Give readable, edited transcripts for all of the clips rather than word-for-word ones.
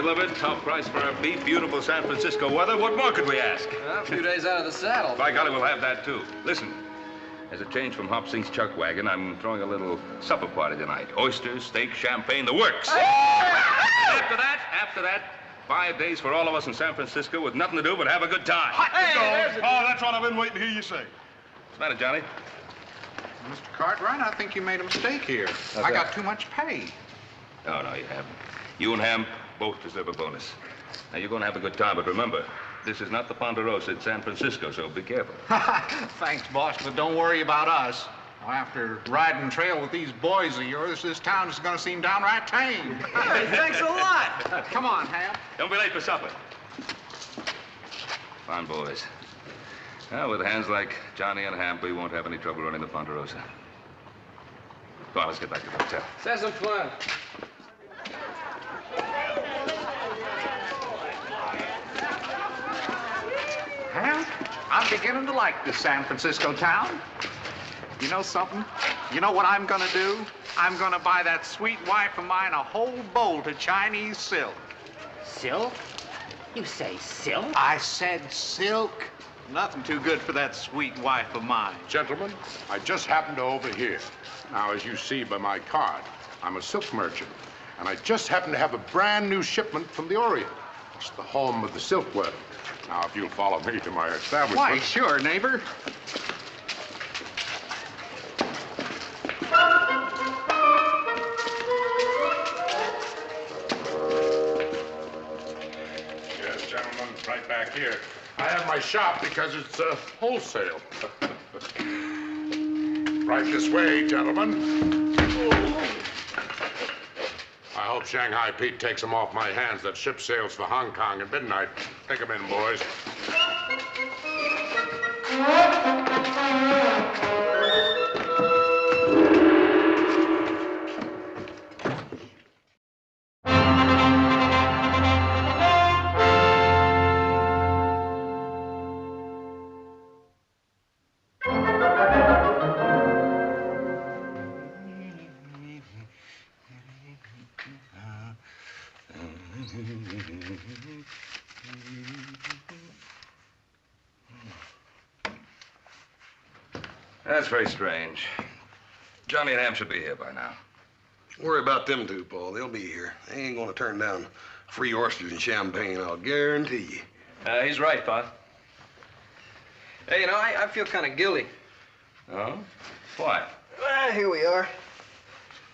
delivered. Top price for our beef. Beautiful San Francisco weather. What more could we ask? Well, a few days out of the saddle. By golly, we'll have that, too. Listen, as a change from Hop Sink's chuck wagon, I'm throwing a little supper party tonight. Oysters, steak, champagne, the works. After that, 5 days for all of us in San Francisco with nothing to do but have a good time. Oh, that's what I've been waiting to hear you say. What's the matter, Johnny? Mr. Cartwright, I think you made a mistake here. I got too much pay. No, you haven't. You and Hamp both deserve a bonus. Now, you're going to have a good time, but remember, this is not the Ponderosa, it's San Francisco, so be careful. Thanks, boss, but don't worry about us. After riding trail with these boys of yours, this town is going to seem downright tame. Hey, thanks a lot. Come on, Hamp. Don't be late for supper. Fine, boys. Well, with hands like Johnny and Hamp, we won't have any trouble running the Ponderosa. Come on, let's get back to the hotel. Let's have some fun. Hamp, I'm beginning to like this San Francisco town. You know something? You know what I'm gonna do? I'm gonna buy that sweet wife of mine a whole bolt of Chinese silk. Silk? You say silk? I said silk. Nothing too good for that sweet wife of mine. Gentlemen, I just happened to overhear. Now, as you see by my card, I'm a silk merchant, and I just happen to have a brand new shipment from the Orient. It's the home of the silkworm. Now, if you'll follow me to my establishment. Why, sure, neighbor. Yes, gentlemen, right back here. I have my shop because it's wholesale. Right this way, gentlemen. I hope Shanghai Pete takes them off my hands. That ship sails for Hong Kong at midnight. Take them in, boys. That's very strange. Johnny and Hamp should be here by now. Worry about them two, Paul. They'll be here. They ain't gonna turn down free oysters and champagne, I'll guarantee you. He's right, Pa. Hey, you know, I feel kind of guilty. Oh? Why? Well, here we are.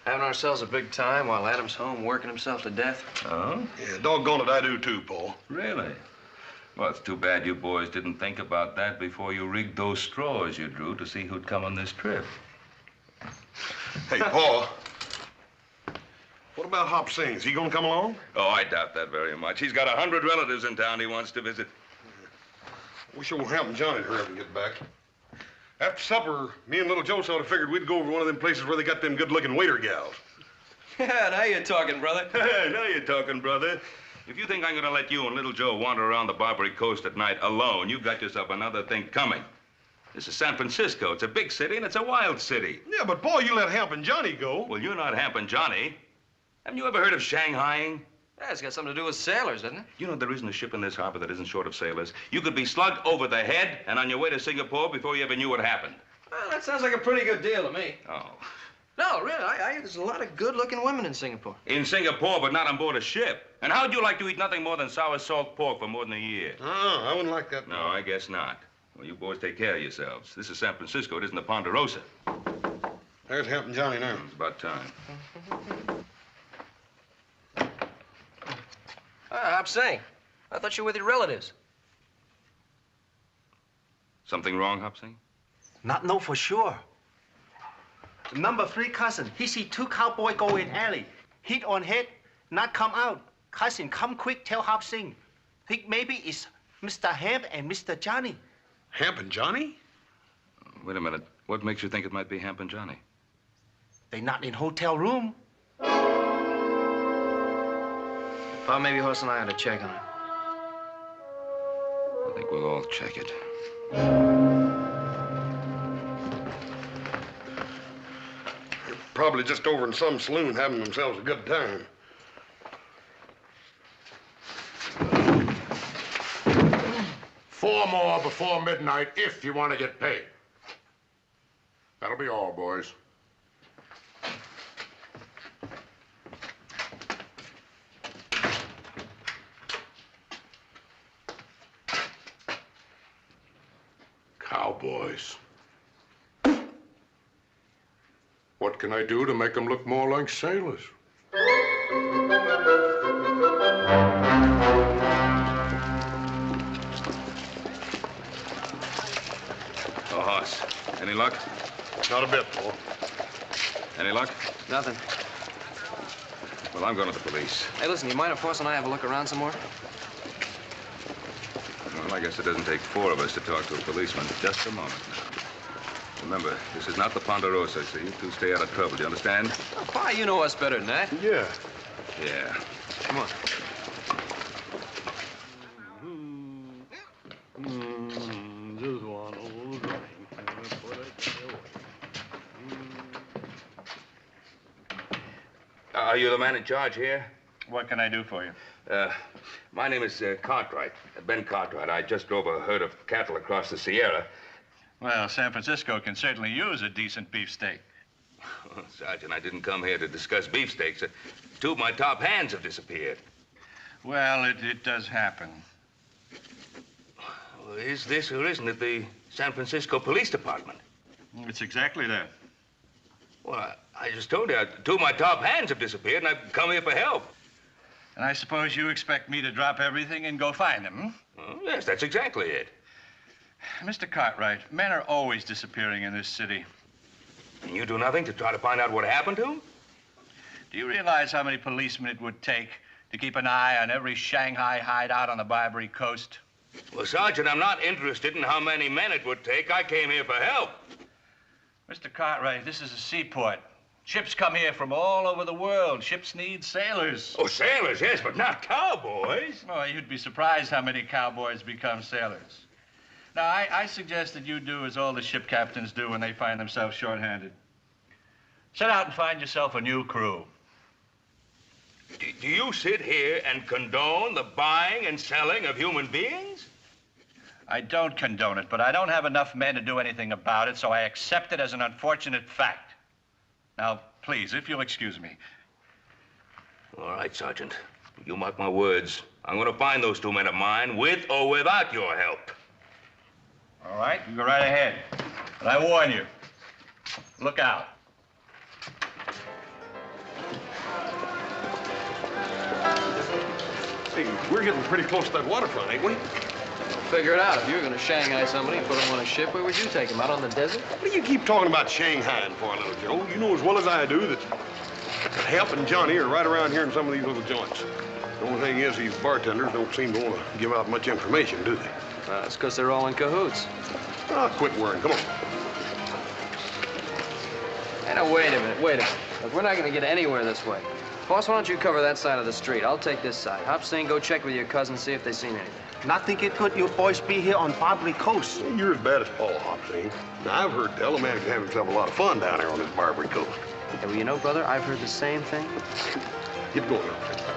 Having ourselves a big time while Adam's home working himself to death. Oh? Yeah, doggone it, I do too, Paul. Really? Well, it's too bad you boys didn't think about that before you rigged those straws you drew to see who'd come on this trip. Hey, Paul. What about Hop Sing? Is he gonna come along? Oh, I doubt that very much. He's got 100 relatives in town he wants to visit. Wish old Hamp and Johnny hurry up and get back. After supper, me and little Joe sort of figured we'd go over to one of them places where they got them good-looking waiter gals. Yeah, now you're talking, brother. Now you're talking, brother. If you think I'm going to let you and little Joe wander around the Barbary Coast at night alone, you've got yourself another thing coming. This is San Francisco. It's a big city, and it's a wild city. Yeah, but, Paul, you let Hamp and Johnny go. Well, you're not Hamp and Johnny. Haven't you ever heard of shanghaiing? Yeah, it's got something to do with sailors, doesn't it? You know there isn't a ship in this harbor that isn't short of sailors. You could be slugged over the head and on your way to Singapore before you ever knew what happened. Well, that sounds like a pretty good deal to me. Oh. No, really, there's a lot of good-looking women in Singapore. In Singapore, but not on board a ship. And how'd you like to eat nothing more than sour salt pork for more than a year? Oh, I wouldn't like that. No, I guess not. Well, you boys take care of yourselves. This is San Francisco. It isn't the Ponderosa. There's Hamp and Johnny now. It's about time. Hop Sing. I thought you were with your relatives. Something wrong, Hop Sing? Not know for sure. Number 3 cousin, he see 2 cowboy go in alley. Hit on head, not come out. Cousin, come quick, tell Hop Sing. Think maybe it's Mr. Hamp and Mr. Johnny. Hamp and Johnny? Wait a minute. What makes you think it might be Hamp and Johnny? They not in hotel room. Pa, maybe Horse and I ought to check on it. I think we'll all check it. Probably just over in some saloon having themselves a good time. 4 more before midnight if you want to get paid. That'll be all, boys. Cowboys. What can I do to make them look more like sailors? Oh, Hoss. Any luck? Not a bit, Paul. Any luck? Nothing. Well, I'm going to the police. Hey, listen, you mind if Hoss and I have a look around some more? Well, I guess it doesn't take 4 of us to talk to a policeman. Just a moment now. Remember, this is not the Ponderosa, so you two stay out of trouble. Do you understand? Oh, Pa, you know us better than that. Yeah. Yeah. Come on. Just one old drink. Are you the man in charge here? What can I do for you? My name is Cartwright, Ben Cartwright. I just drove a herd of cattle across the Sierra. Well, San Francisco can certainly use a decent beefsteak. Sergeant, I didn't come here to discuss beefsteaks. 2 of my top hands have disappeared. Well, it does happen. Well, is this or isn't it the San Francisco Police Department? It's exactly that. Well, I just told you, 2 of my top hands have disappeared, and I've come here for help. And I suppose you expect me to drop everything and go find them, Oh, yes, that's exactly it. Mr. Cartwright, men are always disappearing in this city. And you do nothing to try to find out what happened to them? Do you realize how many policemen it would take to keep an eye on every Shanghai hideout on the Barbary Coast? Well, Sergeant, I'm not interested in how many men it would take. I came here for help. Mr. Cartwright, this is a seaport. Ships come here from all over the world. Ships need sailors. Oh, sailors, yes, but not cowboys. Oh, you'd be surprised how many cowboys become sailors. Now, I suggest that you do as all the ship captains do when they find themselves short-handed. Set out and find yourself a new crew. Do you sit here and condone the buying and selling of human beings? I don't condone it, but I don't have enough men to do anything about it, so I accept it as an unfortunate fact. Now, please, if you'll excuse me. All right, Sergeant. You mark my words. I'm going to find those 2 men of mine, with or without your help. All right, you go right ahead. But I warn you, look out. Hey, we're getting pretty close to that waterfront, ain't we? Figure it out. If you were going to Shanghai somebody and put them on a ship, where would you take them? Out on the desert? What do you keep talking about Shanghai for, little Joe? You know as well as I do that Hamp and Johnny are right around here in some of these little joints. The only thing is these bartenders don't seem to want to give out much information, do they? It's because they're all in cahoots. Ah, quit worrying. Come on. Hey, now, wait a minute. Look, we're not going to get anywhere this way. Boss, why don't you cover that side of the street? I'll take this side. Hop Sing, go check with your cousin, see if they've seen anything. Nothing it could you boys be here on Barbary Coast. You're as bad as Paul, Hopsing. Now, I've heard tell a man can have himself a lot of fun down there on this Barbary Coast. Hey, well, you know, brother, I've heard the same thing. Get going, Hopsing.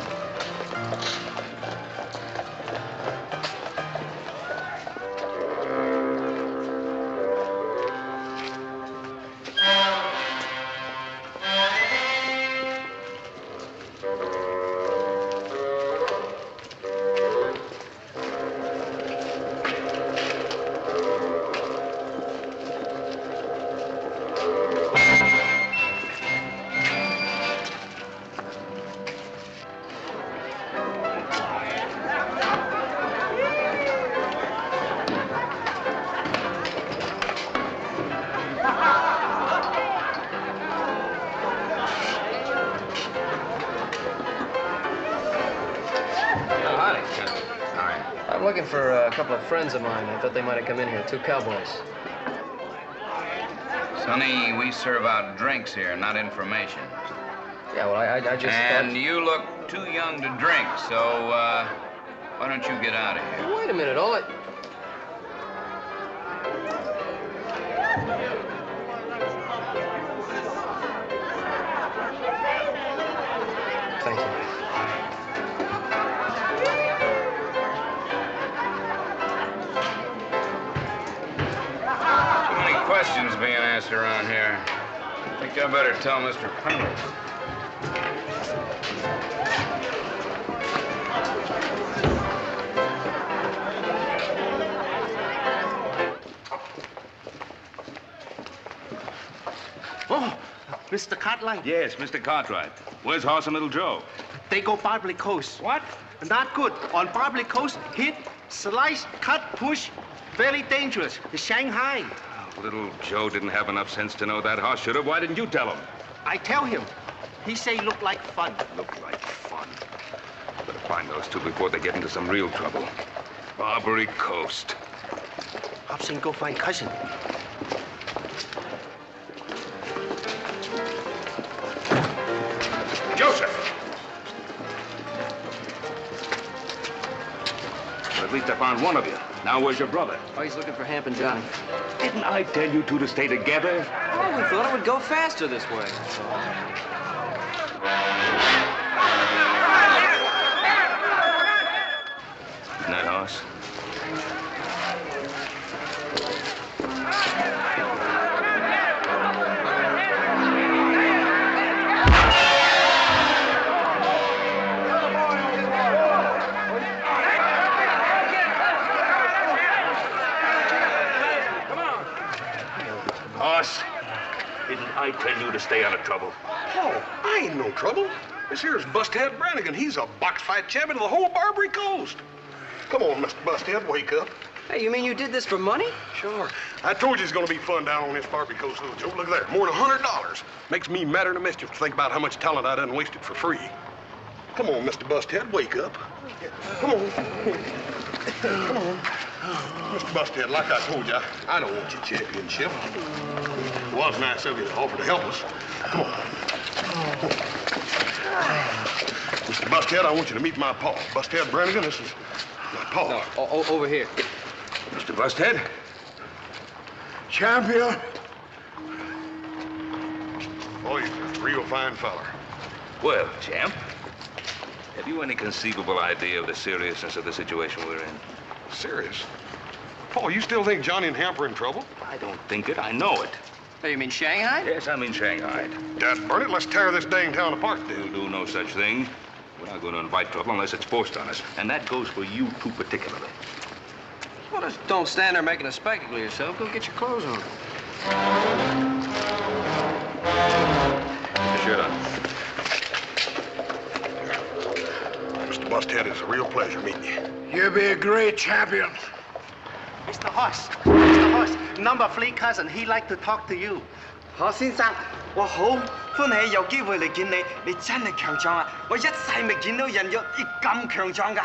I'm looking for a couple of friends of mine. I thought they might have come in here, 2 cowboys. Sonny, we serve out drinks here, not information. Yeah, well, I just And thought... you look too young to drink, so, why don't you get out of here? Wait a minute, all I... Thank you. mess around here. I think I better tell Mr. Penrose. Oh, Mr. Cartwright. Yes, Mr. Cartwright. Where's Horse and Little Joe? They go Barbary Coast. What? Not good. On Barbary Coast, hit, slice, cut, push. Very dangerous. The shanghai'd. Oh, little Joe didn't have enough sense to know that. Horse should have. Why didn't you tell him? I tell him. He say look like fun. Look like fun. Better find those two before they get into some real trouble. Barbary Coast. Hobson, go find cousin. Joseph! Well, at least I found one of you. Now where's your brother? Oh, he's looking for Hamp and Johnny. Didn't I tell you two to stay together? Oh, we thought it would go faster this way. Isn't that Horse? Horse, didn't I tell you to stay out of trouble? Oh, I ain't no trouble. This here's Busthead Brannigan. He's a box fight champion of the whole Barbary Coast. Come on, Mr. Busthead, wake up. Hey, you mean you did this for money? Sure. I told you it's gonna be fun down on this Barbary Coast, little Joe. Look there, more than $100. Makes me madder than mischief to think about how much talent I done wasted for free. Come on, Mr. Busthead, wake up. Come on. Come on. Mr. Busthead, like I told you, I don't want your championship. It was nice of you to offer to help us. Come on. Mr. Busthead, I want you to meet my pa. Busthead Brannigan, this is my pa. No, over here. Mr. Busthead? Champion. Oh, he's a real fine feller. Well, champ, have you any conceivable idea of the seriousness of the situation we're in? Serious? Paul, you still think Johnny and Hamp are in trouble? I don't think it. I know it. Hey, you mean Shanghai? Yes, I mean Shanghai. Dad, burn it. Let's tear this dang town apart, We'll dude. do no such thing. We're not going to invite trouble unless it's forced on us. And that goes for you two particularly. Well, just don't stand there making a spectacle of yourself. Go get your clothes on. Get your shirt on. Mr. Busthead, it's a real pleasure meeting you. You'll be a great champion. Mr. Horse. Mr. Horse, number 3 cousin, he like to talk to you. 何先生，我好歡喜有機會嚟見你，你真係強壯啊！我一世未見到人有你咁強壯㗎。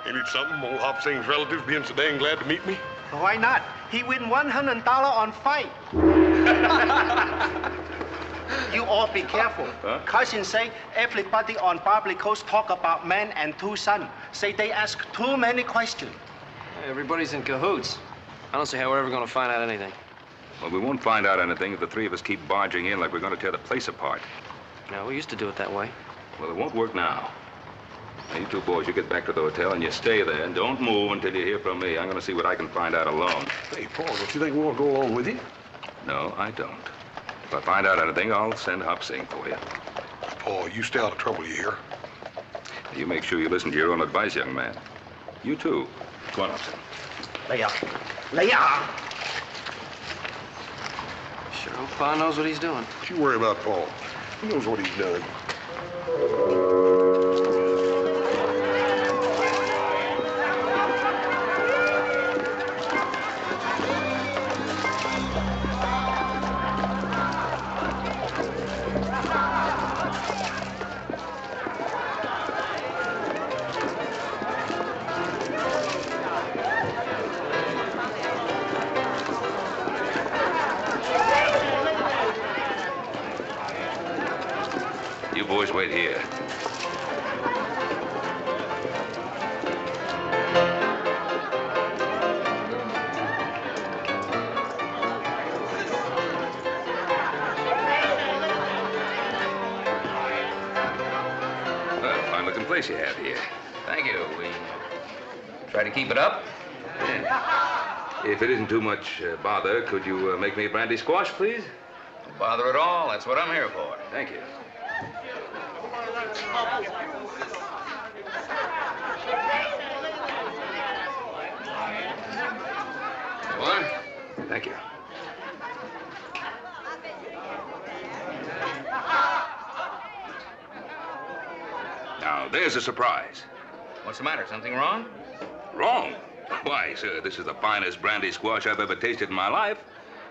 Ain't it something, old Hop Sing's relative being so dang glad to meet me? Why not? He win $100 on fight. You all be careful. Huh? Cousin say everybody on Barbary Coast talk about man and 2 sons. Say they ask too many questions. Hey, everybody's in cahoots. I don't see how we're ever going to find out anything. Well, we won't find out anything if the three of us keep barging in like we're going to tear the place apart. No, we used to do it that way. Well, it won't work now. Now, you two boys, you get back to the hotel and you stay there and don't move until you hear from me. I'm going to see what I can find out alone. Hey, Paul, don't you think we want to go along with you? No, I don't. If I find out anything, I'll send Hop Sing for you. Paul, you stay out of trouble, you hear? You make sure you listen to your own advice, young man. You too. Come on, Hop Sing. 嚟啊！嚟啊！ Sure hope Pa knows what he's doing. Don't you worry about Paul. He knows what he's done. You boys wait here. Well, fine-looking place you have here. Thank you. We try to keep it up. Yeah. If it isn't too much bother, could you make me a brandy squash, please? No bother at all. That's what I'm here for. Thank you. One? Thank you. Now, there's a surprise. What's the matter? Something wrong? Wrong? Why, sir, this is the finest brandy squash I've ever tasted in my life.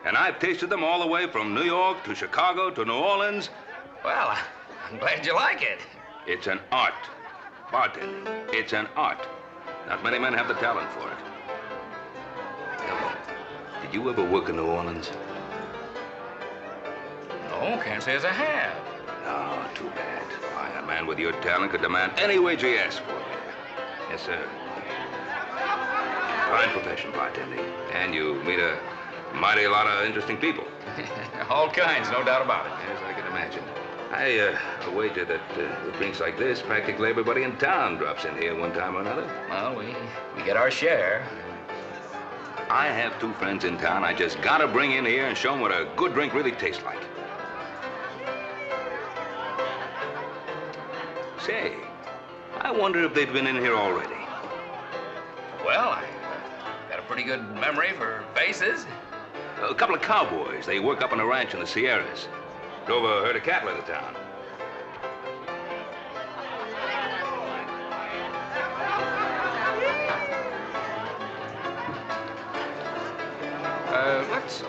And I've tasted them all the way from New York to Chicago to New Orleans. Well, I'm glad you like it. It's an art. Bartending. It's an art. Not many men have the talent for it. Tell me, did you ever work in New Orleans? No, can't say as I have. No, too bad. Why, a man with your talent could demand any wage he asked for. Yes, sir. Fine profession, bartending. And you meet a mighty lot of interesting people. All kinds, no doubt about it. Yes, I can imagine. I wager that with drinks like this, practically everybody in town drops in here one time or another. Well, we get our share. I have two friends in town I just gotta bring in here and show them what a good drink really tastes like. Say, I wonder if they've been in here already. Well, I got a pretty good memory for faces. A couple of cowboys. They work up on a ranch in the Sierras. Drove a herd of cattle into town.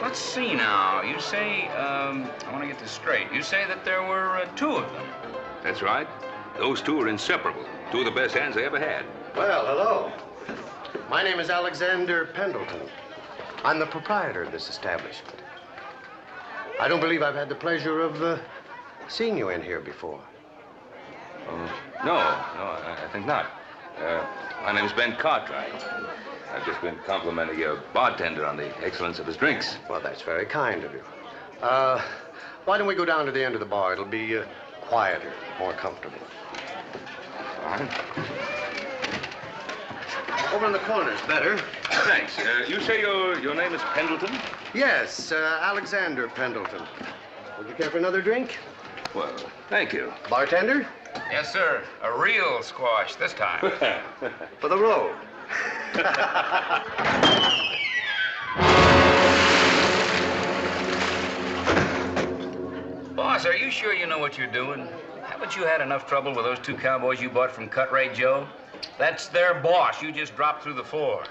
Let's see now. You say, I want to get this straight. You say that there were two of them. That's right. Those two are inseparable. Two of the best hands they ever had. Well, hello. My name is Alexander Pendleton. I'm the proprietor of this establishment. I don't believe I've had the pleasure of seeing you in here before. No, I think not. My name's Ben Cartwright. I've just been complimenting your bartender on the excellence of his drinks. Well, that's very kind of you. Why don't we go down to the end of the bar? It'll be quieter, more comfortable. Fine. Over in the corner's better. Thanks. You say your name is Pendleton? Yes, Alexander Pendleton. Would you care for another drink? Well, thank you. Bartender? Yes, sir. A real squash this time. For the road. Boss, are you sure you know what you're doing? Haven't you had enough trouble with those two cowboys you bought from Cartwright Joe? That's their boss. You just dropped through the floor.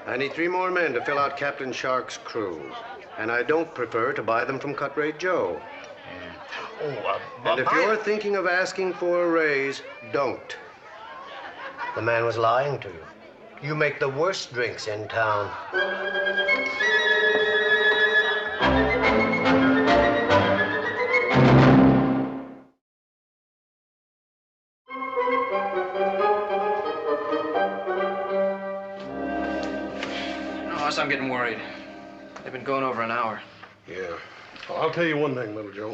I need 3 more men to fill out Captain Shark's crew. And I don't prefer to buy them from Cartwright Joe. And if you're thinking of asking for a raise, don't. The man was lying to you. You make the worst drinks in town. I'm getting worried. They've been going over an hour. Yeah. Well, I'll tell you one thing, Little Joe.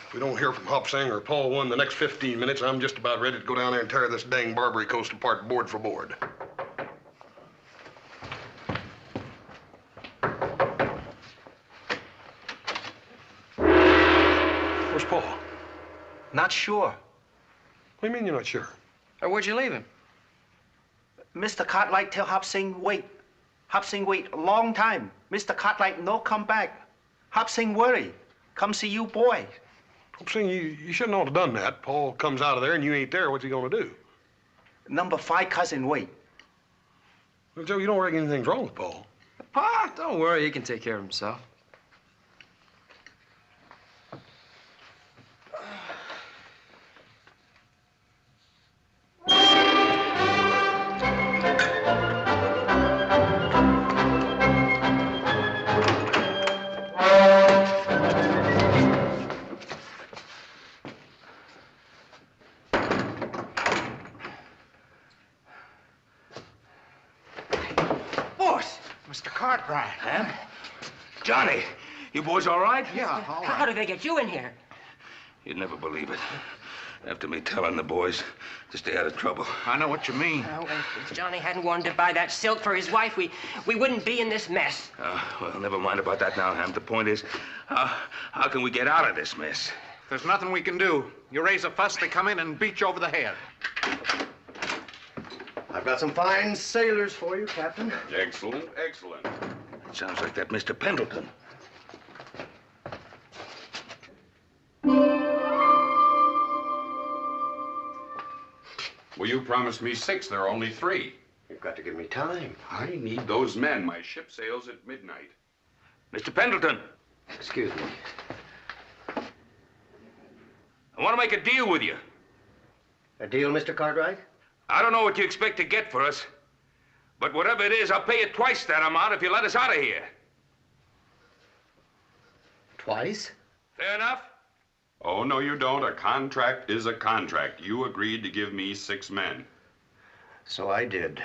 If we don't hear from Hop Sing or Paul One the next 15 minutes, I'm just about ready to go down there and tear this dang Barbary Coast apart board for board. Where's Paul? Not sure. What do you mean you're not sure? Where'd you leave him? Mr. Cartwright tell Hop Sing wait. Hop Sing wait a long time. Mr. Cartwright no come back. Hop Sing worry. Come see you boy. Hop Sing, you shouldn't have done that. Paul comes out of there and you ain't there. What's he gonna do? Number 5 cousin wait. Well, Joe, you don't reckon anything's wrong with Paul? Pa, don't worry. He can take care of himself. Mr. Cartwright. Hamp? Johnny, you boys all right? Yeah, all right. How did they get you in here? You'd never believe it. After me telling the boys to stay out of trouble. I know what you mean. If Johnny hadn't wanted to buy that silk for his wife, we wouldn't be in this mess. Well, never mind about that now, Hamp. The point is, how can we get out of this mess? There's nothing we can do. You raise a fuss, they come in and beat you over the head. I've got some fine sailors for you, Captain. Excellent, excellent. It sounds like that Mr. Pendleton. Well, you promised me 6. There are only 3. You've got to give me time. I need those men. My ship sails at midnight. Mr. Pendleton. Excuse me. I want to make a deal with you. A deal, Mr. Cartwright? I don't know what you expect to get for us, but whatever it is, I'll pay you twice that amount if you let us out of here. Twice? Fair enough? Oh, no, you don't. A contract is a contract. You agreed to give me 6 men. So I did.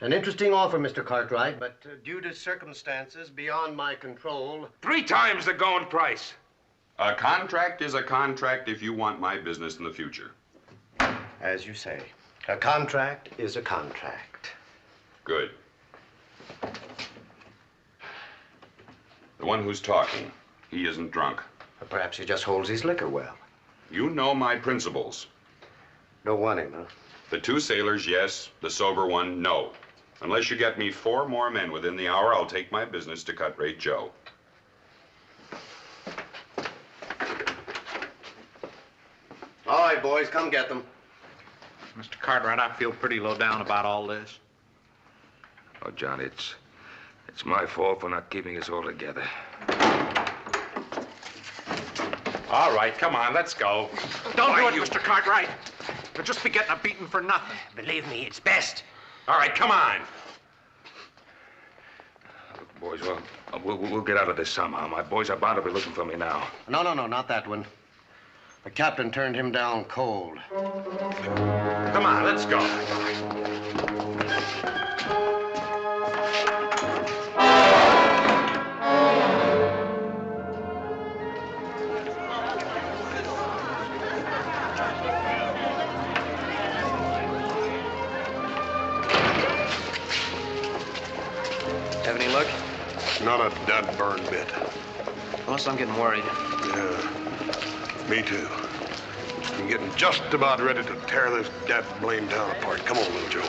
An interesting offer, Mr. Cartwright, but due to circumstances beyond my control... 3 times the going price. A contract is a contract if you want my business in the future. As you say, a contract is a contract. Good. The one who's talking, he isn't drunk. Or perhaps he just holds his liquor well. You know my principles. Don't want him, huh? The 2 sailors, yes. The sober one, no. Unless you get me 4 more men within the hour, I'll take my business to Cut-Rate Joe. All right, boys, come get them. Mr. Cartwright, I feel pretty low down about all this. Oh, John, it's my fault for not keeping us all together. All right, come on, let's go. Don't do it, Mr. Cartwright. You'll just be getting a beating for nothing. Believe me, it's best. All right, come on. Look, boys, we'll get out of this somehow. My boys are bound to be looking for me now. No, not that one. The captain turned him down cold. Come on, let's go. Have any luck? Not a dud burn bit. Unless I'm getting worried. Yeah, me too. I'm getting just about ready to tear this dad blame town apart. Come on, little Joe.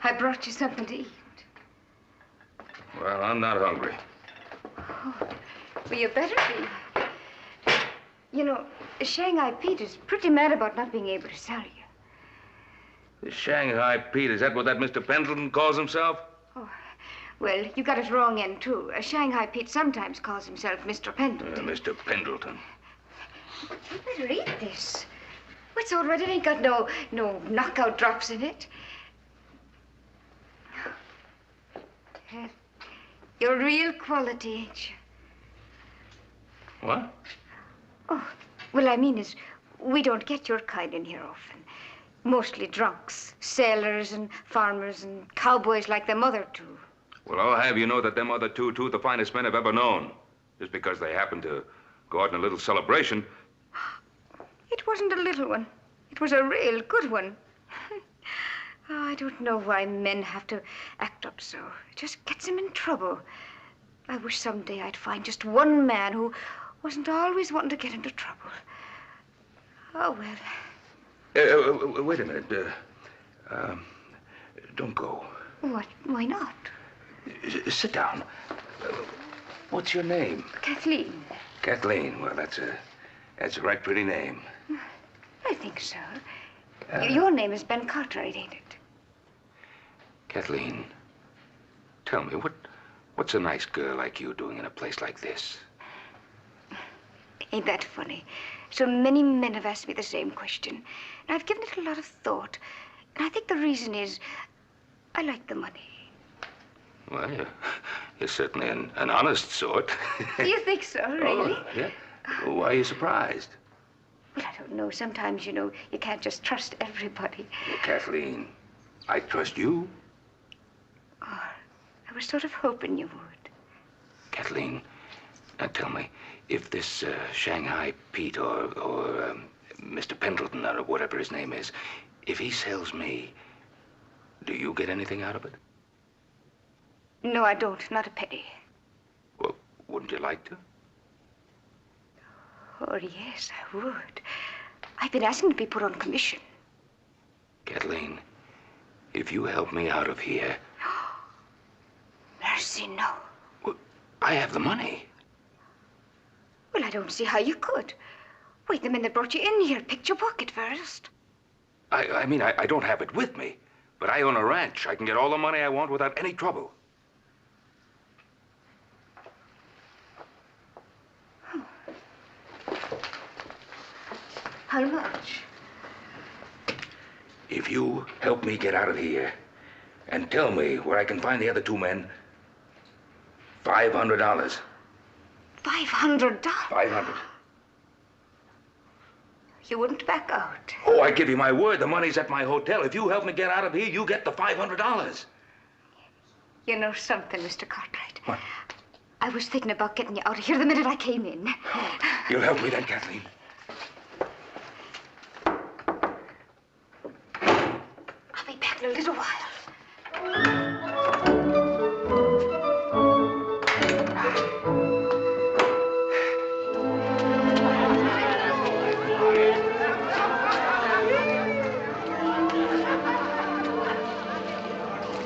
I brought you something to eat. Well, I'm not hungry. Oh, well, you better be. You know, Shanghai Pete is pretty mad about not being able to sell you. The Shanghai Pete, is that what that Mr. Pendleton calls himself? Oh, well, you got it wrong end, too. Shanghai Pete sometimes calls himself Mr. Pendleton. Mr. Pendleton. You better eat this. It's all right. It ain't got no knockout drops in it. You're real quality, ain't you? What? Oh, well, I mean is, we don't get your kind in here often. Mostly drunks, sailors and farmers and cowboys like them other 2. Well, I'll have you know that them other two the finest men I've ever known. Just because they happen to go out in a little celebration. It wasn't a little one. It was a real good one. Oh, I don't know why men have to act up so. It just gets them in trouble. I wish someday I'd find just one man who wasn't always wanting to get into trouble. Oh, well. Wait a minute. Don't go. What? Why not? Sit down. What's your name? Kathleen. Kathleen. Well, that's a right pretty name. I think so. Your name is Ben Cartwright, ain't it? Kathleen, tell me, what's a nice girl like you doing in a place like this? Ain't that funny? So many men have asked me the same question. And I've given it a lot of thought. And I think the reason is I like the money. Well, you're certainly an honest sort. You think so, really? Oh, yeah. Why are you surprised? Well, I don't know. Sometimes, you know, you can't just trust everybody. Well, Kathleen, I trust you. Oh, I was sort of hoping you would. Kathleen, now tell me, if this Shanghai Pete or Mr. Pendleton or whatever his name is, if he sells me, do you get anything out of it? No, I don't. Not a penny. Well, wouldn't you like to? Oh, yes, I would. I've been asking to be put on commission. Kathleen, if you help me out of here... Mercy, no. Well, I have the money. Well, I don't see how you could. Wait, the men that brought you in here picked your pocket first. I mean, I don't have it with me, but I own a ranch. I can get all the money I want without any trouble. How much? If you help me get out of here and tell me where I can find the other two men, $500. $500? $500. You wouldn't back out. Oh, I give you my word. The money's at my hotel. If you help me get out of here, you get the $500. You know something, Mr. Cartwright? What? I was thinking about getting you out of here the minute I came in. You'll help me then, Kathleen. I'll be back in a little while.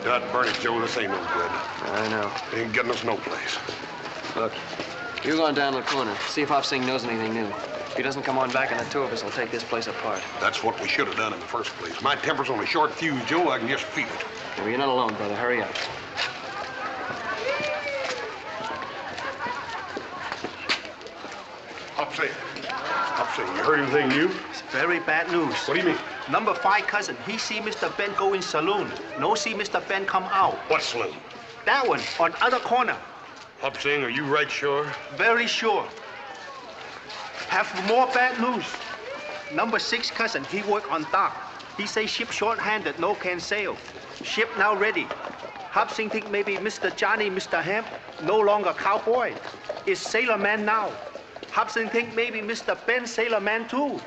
God burn it, Joe, this ain't no good. I know. Ain't getting us no place. Look, you're going down to the corner. See if Hop Sing knows anything new. If he doesn't come on back, and the two of us will take this place apart. That's what we should have done in the first place. My temper's on a short fuse, Joe. I can just feel it. Well, you're not alone, brother. Hurry up. Hop Sing, you heard anything new? It's very bad news. What do you mean? Number 5 cousin, he see Mr. Ben go in saloon. No see Mr. Ben come out. What saloon? That one, on other corner. Hop Sing, are you right sure? Very sure. Have more bad news. Number 6 cousin, he work on dock. He say ship short-handed, no can sail. Ship now ready. Hop Sing think maybe Mr. Johnny, Mr. Hamp, no longer cowboy. Is sailor man now. Hop Sing think maybe Mr. Ben sailor man too.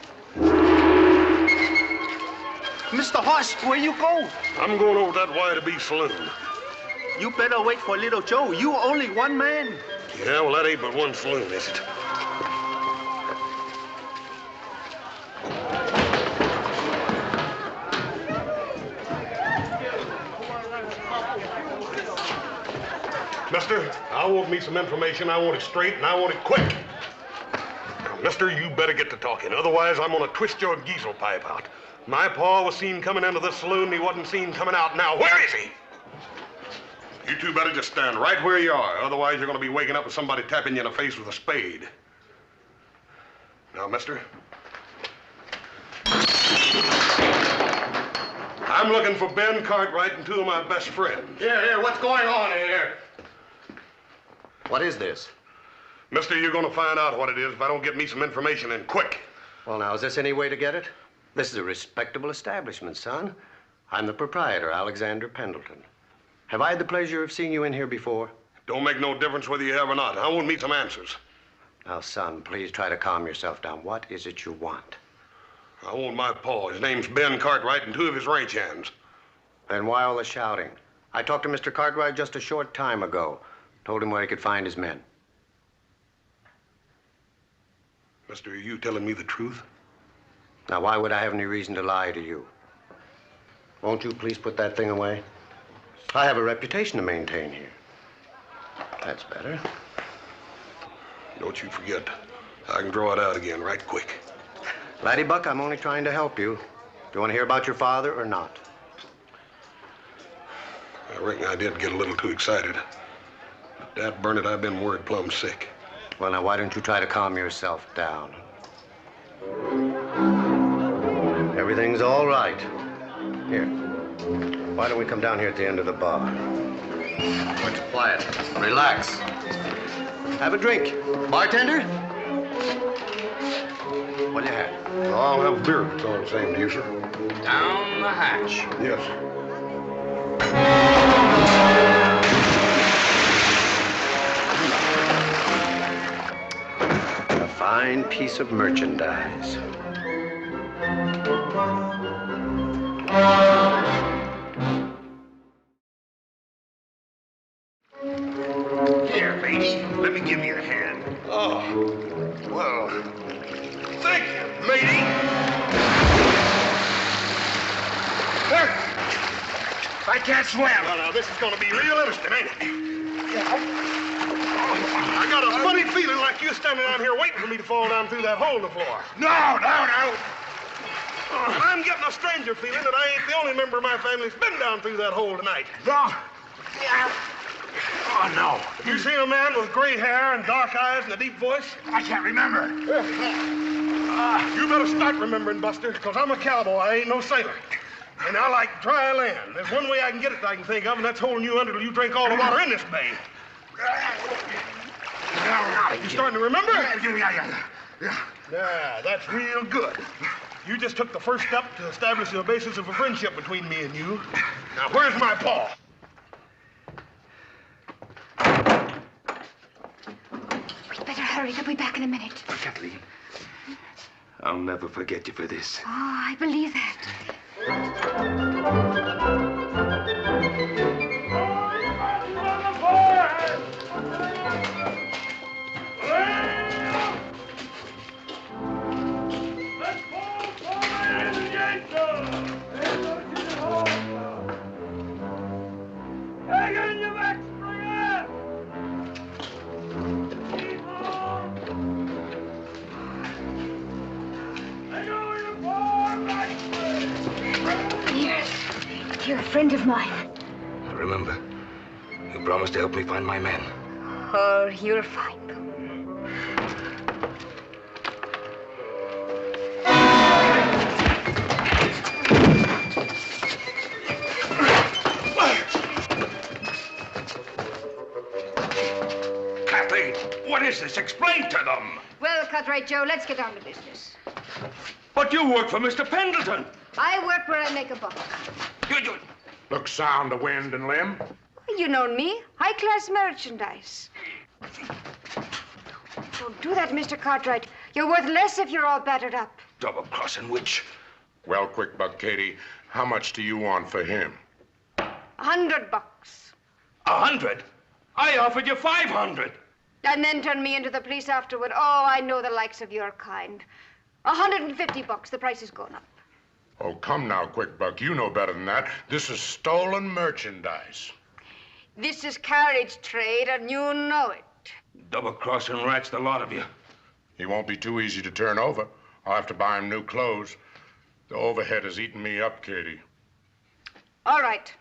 Mr. Hoss, where you go? I'm going over that Y-to-B saloon. You better wait for little Joe. You only one man. Yeah, well, that ain't but one saloon, is it? Mister, I want me some information. I want it straight, and I want it quick. Now, mister, you better get to talking. Otherwise, I'm gonna twist your diesel pipe out. My pa was seen coming into this saloon, and he wasn't seen coming out. Now, where is he? You two better just stand right where you are. Otherwise, you're gonna be waking up with somebody tapping you in the face with a spade. Now, mister. I'm looking for Ben Cartwright and 2 of my best friends. Here, what's going on here? What is this? Mister, you're gonna find out what it is if I don't get me some information and quick. Well, now, is this any way to get it? This is a respectable establishment, son. I'm the proprietor, Alexander Pendleton. Have I had the pleasure of seeing you in here before? Don't make no difference whether you have or not. I want me some answers. Now, son, please try to calm yourself down. What is it you want? I want my pa. His name's Ben Cartwright and 2 of his ranch hands. Then why all the shouting? I talked to Mr. Cartwright just a short time ago. Told him where he could find his men. Mister, are you telling me the truth? Now, why would I have any reason to lie to you? Won't you please put that thing away? I have a reputation to maintain here. That's better. Don't you forget, I can draw it out again right quick. Laddie Buck, I'm only trying to help you. Do you want to hear about your father or not? I reckon I did get a little too excited. But dad burn it, I've been worried plumb sick. Well, now, why don't you try to calm yourself down? Everything's all right. Here. Why don't we come down here at the end of the bar? What's quiet? Relax. Have a drink. Bartender? What do you have? Well, I'll have a beer if it's all the same to you, sir. Down the hatch. Yes. A fine piece of merchandise. Here, matey. Let me give you a hand. Oh, well, thank you, matey. I can't swim. Now, this is going to be real interesting, ain't it? I got a funny feeling like you're standing out here waiting for me to fall down through that hole in the floor. No. I'm getting a stranger feeling that I ain't the only member of my family that's been down through that hole tonight. No. Oh, no. Have you seen a man with gray hair and dark eyes and a deep voice? I can't remember. You better start remembering, Buster, because I'm a cowboy. I ain't no sailor. And I like dry land. There's one way I can get it that I can think of, and that's holding you under till you drink all the water in this bay. You starting to remember? Yeah, that's real good. You just took the first step to establish the basis of a friendship between me and you. Now, where's my paw? We'd better hurry. They'll be back in a minute. Kathleen, I'll never forget you for this. Oh, I believe that. You're a friend of mine. Remember, you promised to help me find my men. Oh, you'll find them. Kathleen, what is this? Explain to them. Well, Cartwright Joe, let's get down to business. But you work for Mr. Pendleton. I work where I make a buck. You. Look sound to wind and limb. You know me. High-class merchandise. Don't do that, Mr. Cartwright. You're worth less if you're all battered up. Double-crossing witch. Well, quick buck, Katie, how much do you want for him? $100. 100? I offered you 500. And then turn me into the police afterward. Oh, I know the likes of your kind. $150. The price has gone up. Oh, come now, quick buck. You know better than that. This is stolen merchandise. This is carriage trade, and you know it. Double-crossing rats, the lot of you. He won't be too easy to turn over. I'll have to buy him new clothes. The overhead has eaten me up, Katie. All right.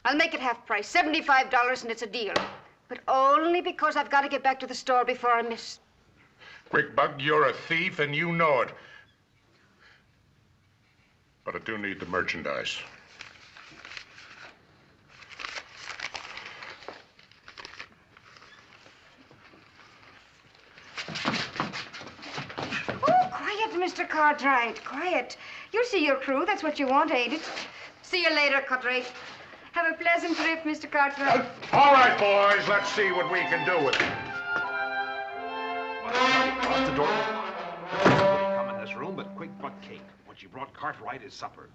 I'll make it half price, $75, and it's a deal. But only because I've got to get back to the store before I miss. Quick buck, you're a thief, and you know it. But I do need the merchandise. Oh, quiet, Mr. Cartwright, quiet. You'll see your crew. That's what you want, ain't it? See you later, Cartwright. Have a pleasant trip, Mr. Cartwright. All right, boys, let's see what we can do with it. Across the door. Nobody come in this room but Quick Buck Kate. What she brought Cartwright is supper.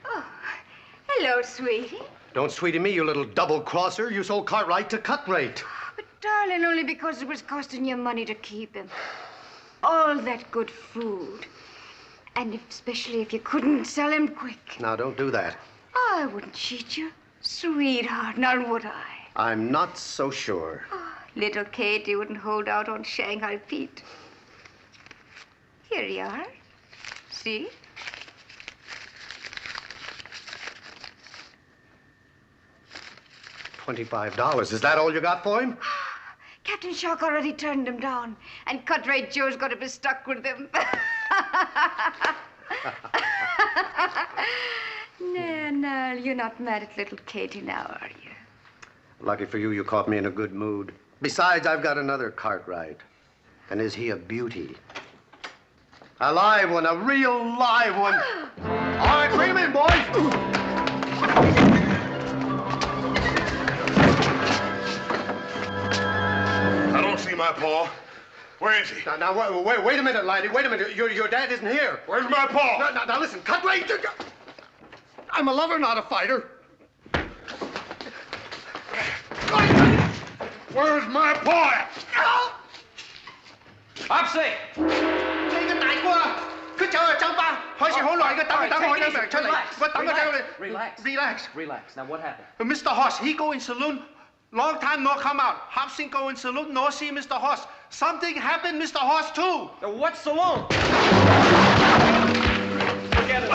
Oh, hello, sweetie. Don't sweetie me, you little double-crosser. You sold Cartwright to cut rate. But, darling, only because it was costing you money to keep him. All that good food. And especially if you couldn't sell him quick. Now, don't do that. I wouldn't cheat you, sweetheart, now would I? I'm not so sure. Oh, little Katie wouldn't hold out on Shanghai Pete. Here you are. See? $25. Is that all you got for him? Captain Shark already turned him down, and Cartwright Joe's got to be stuck with him. No, you're not mad at little Katie now, are you? Lucky for you, you caught me in a good mood. Besides, I've got another Cartwright. And is he a beauty? A live one, a real live one. All right, bring him in, boys. I don't see my paw. Where is he? Now, wait a minute, laddie. Wait a minute. Your dad isn't here. Where's my paw? Now, listen, Cartwright. I'm a lover, not a fighter. Where's my paw? Hop Sing! Relax. Now, what happened? Mr. Hoss, he go in saloon. Long time no come out. Hop Sing go in saloon, no see Mr. Hoss. Something happened, Mr. Hoss, too. What saloon? Forget it.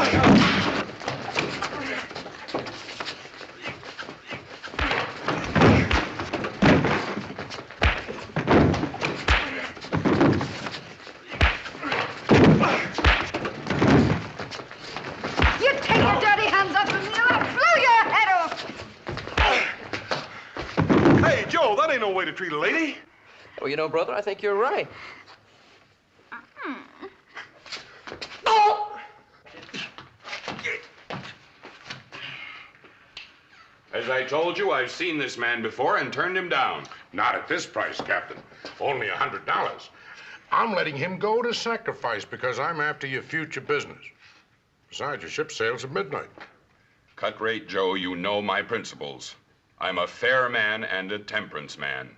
That ain't no way to treat a lady. Well, you know, brother, I think you're right. As I told you, I've seen this man before and turned him down. Not at this price, Captain. Only $100. I'm letting him go to sacrifice because I'm after your future business. Besides, your ship sails at midnight. Cut rate, Joe, you know my principles. I'm a fair man and a temperance man.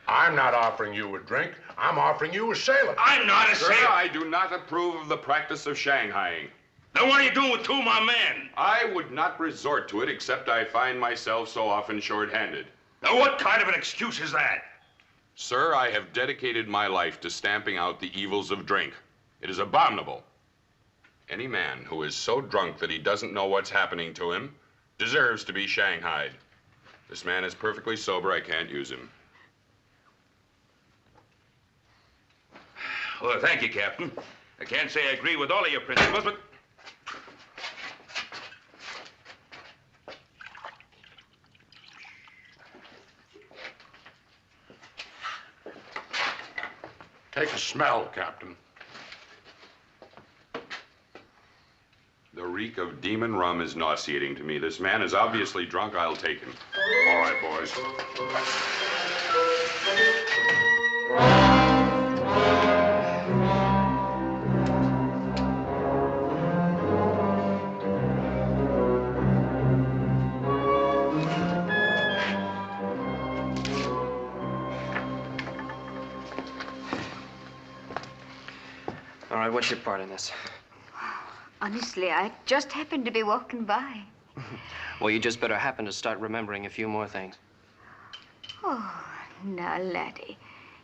I'm not offering you a drink. I'm offering you a sailor. I'm not a Sir, sailor. I do not approve of the practice of shanghaiing. Then what are you doing with two of my men? I would not resort to it except I find myself so often short-handed. Now, what kind of an excuse is that? Sir, I have dedicated my life to stamping out the evils of drink. It is abominable. Any man who is so drunk that he doesn't know what's happening to him deserves to be shanghaied. This man is perfectly sober. I can't use him. Well, thank you, Captain. I can't say I agree with all of your principles, but... Take a smell, Captain. The reek of demon rum is nauseating to me. This man is obviously drunk. I'll take him. All right, boys. All right, what's your part in this? Honestly, I just happened to be walking by. Well, you just better happen to start remembering a few more things. Oh, now, laddie,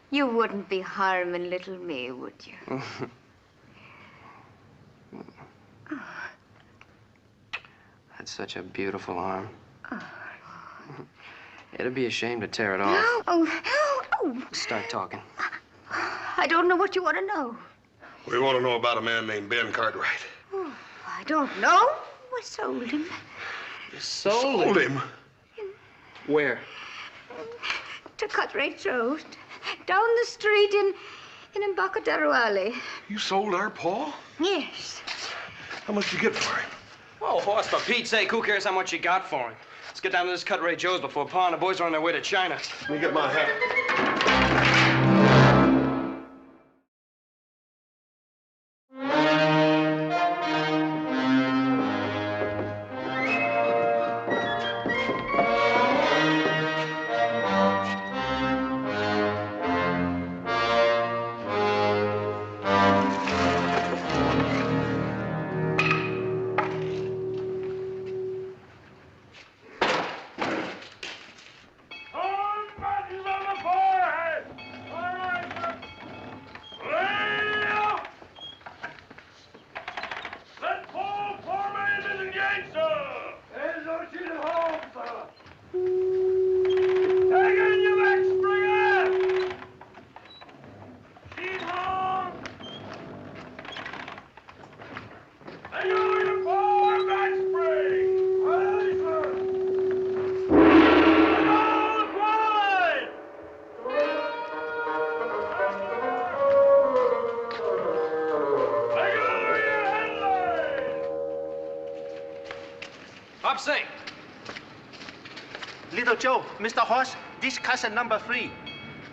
you wouldn't be harming little me, would you? That's such a beautiful arm. It'd be a shame to tear it off. Oh. Start talking. I don't know what you want to know. We want to know about a man named Ben Cartwright. Oh, I don't know. I sold him. Sold him? Where? To Cartwright's Road. Down the street in Embarcadero Alley. You sold our Paul? Yes. How much did you get for him? Oh, Hoss, for Pete's sake, who cares how much you got for him? Let's get down to this Cartwright Joe's before Pa and the boys are on their way to China. Let me get my hat. Hop Sing. Little Joe, Mr. Horse, this cousin number 3.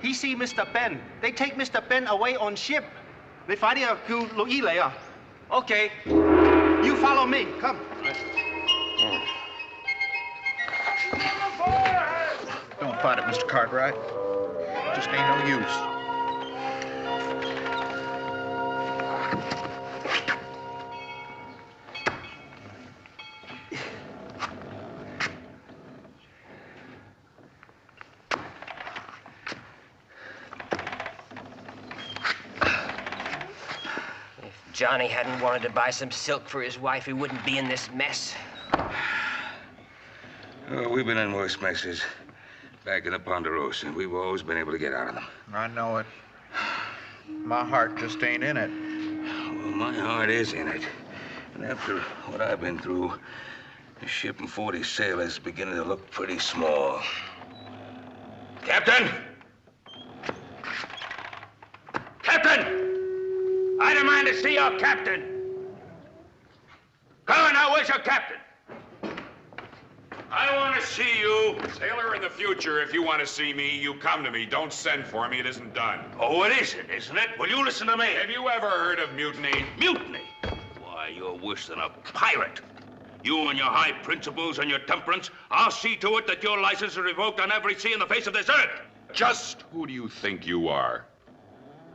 He see Mr. Ben. They take Mr. Ben away on ship. They find him later. Okay. You follow me. Come. Don't fight it, Mr. Cartwright. Just ain't no use. Johnny hadn't wanted to buy some silk for his wife, he wouldn't be in this mess. Oh, we've been in worse messes. Back in the Ponderosa, we've always been able to get out of them. I know it. My heart just ain't in it. Well, my heart is in it. And after what I've been through, the ship and 40 sailors is beginning to look pretty small. Captain! Captain! I demand to see your captain. Come on now, where's your captain? I want to see you. Sailor, in the future, if you want to see me, you come to me. Don't send for me. It isn't done. Oh, it isn't it? Will you listen to me? Have you ever heard of mutiny? Mutiny? Why, you're worse than a pirate. You and your high principles and your temperance, I'll see to it that your license is revoked on every sea in the face of this earth. Just who do you think you are?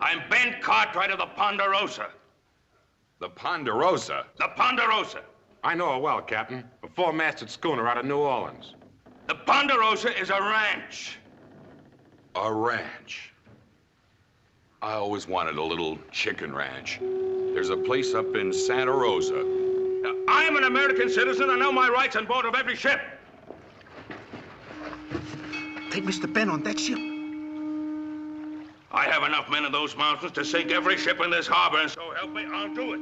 I'm Ben Cartwright of the Ponderosa. The Ponderosa? The Ponderosa. I know her well, Captain. A four-masted schooner out of New Orleans. The Ponderosa is a ranch. A ranch? I always wanted a little chicken ranch. There's a place up in Santa Rosa. Now, I'm an American citizen. I know my rights on board of every ship. Take Mr. Ben on that ship. I have enough men in those mountains to sink every ship in this harbor, and so help me, I'll do it.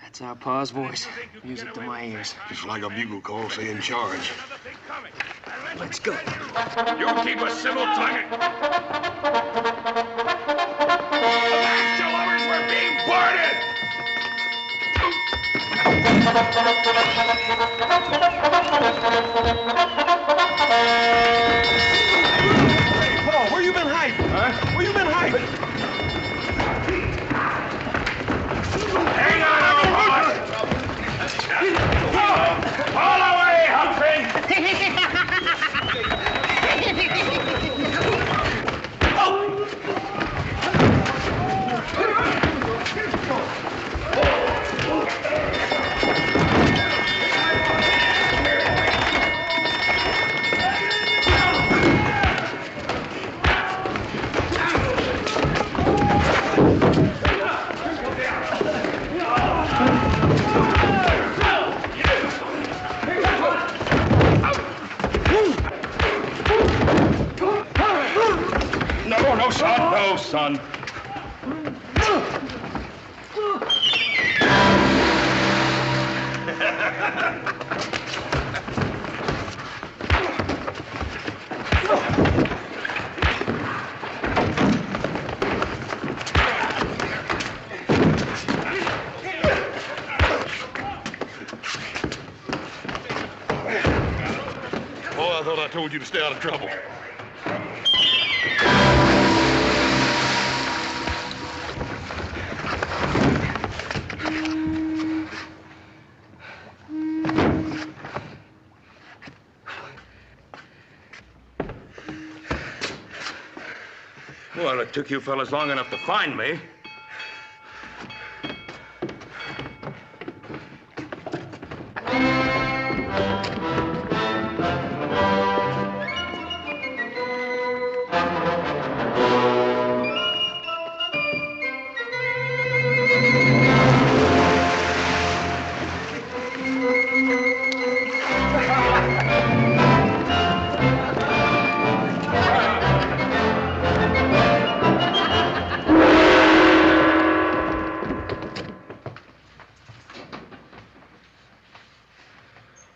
That's our pa's voice. Music to my ears. Just like a bugle call saying charge. Let's go. You keep a civil tongue. Master lovers, we're being boarded! Hey, Paul, where you been hiding? Huh? Where you been hiding? Hang on, old boy! All away, Humphrey! No, son. No, son. Boy, I thought I told you to stay out of trouble. Well, it took you fellas long enough to find me.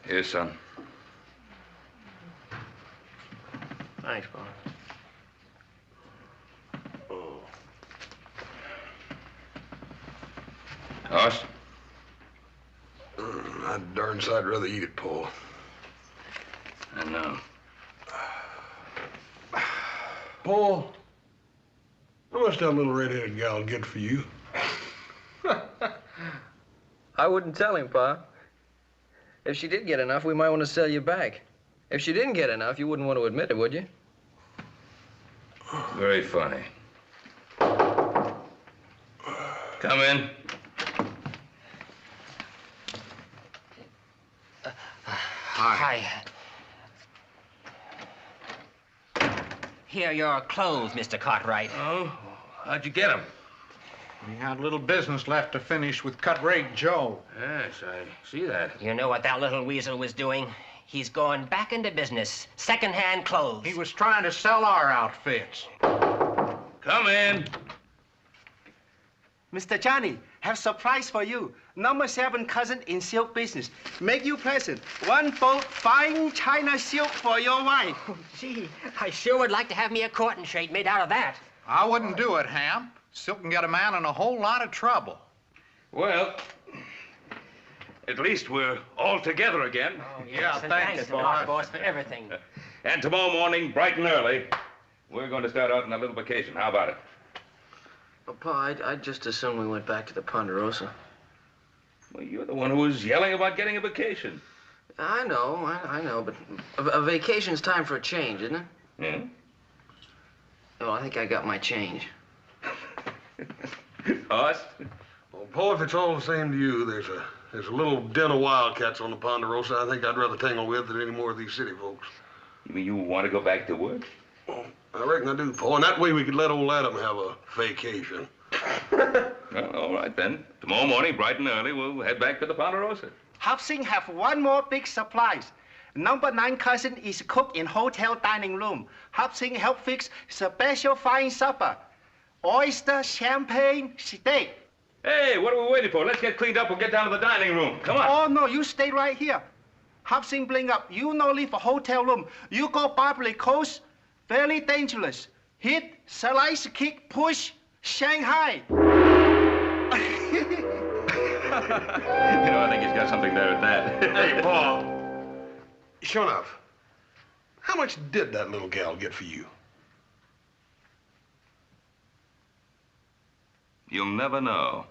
Here, son. Thanks, Bob. Hoss? I'd darn sight rather eat it, Paul. I know. Paul, how much that little red-headed gal get for you? I wouldn't tell him, Pa. If she did get enough, we might want to sell you back. If she didn't get enough, you wouldn't want to admit it, would you? Very funny. Come in. Hi. Here are your clothes, Mr. Cartwright. Oh, how'd you get them? We had a little business left to finish with Cut-Rate Joe. Yes, I see that. You know what that little weasel was doing? He's going back into business. Second-hand clothes. He was trying to sell our outfits. Come in. Mr. Johnny, have surprise for you. Number 7 cousin in silk business. Make you present. One bolt fine China silk for your wife. Oh, gee, I sure would like to have me a courting shade made out of that. I wouldn't do it, Hamp. Silk can get a man in a whole lot of trouble. Well, at least we're all together again. Oh, yes, and thanks a lot, boss, for everything. And tomorrow morning, bright and early, we're going to start out on a little vacation. How about it? Well, Pa, I'd just as soon we went back to the Ponderosa. Well, you're the one who was yelling about getting a vacation. I know, but a vacation's time for a change, isn't it? Yeah? Well, I think I got my change. Us? Well, Paul, if it's all the same to you, there's a little den of wildcats on the Ponderosa I think I'd rather tangle with than any more of these city folks. You mean you want to go back to work? Well, I reckon I do, Paul, and that way we could let old Adam have a vacation. Well, all right, then. Tomorrow morning, bright and early, we'll head back to the Ponderosa. Hop Sing have one more big surprise. Number 9 cousin is cook in hotel dining room. Hop Sing help fix special fine supper. Oyster, champagne, steak. Hey, what are we waiting for? Let's get cleaned up and get down to the dining room. Come on. Oh, no, you stay right here. Hop Sing bring up. You no leave a hotel room. You go Barbary Coast. Very dangerous. Hit, slice, kick, push, Shanghai. You know, I think he's got something there at that. Hey, Paul. Sure enough, how much did that little gal get for you? You'll never know.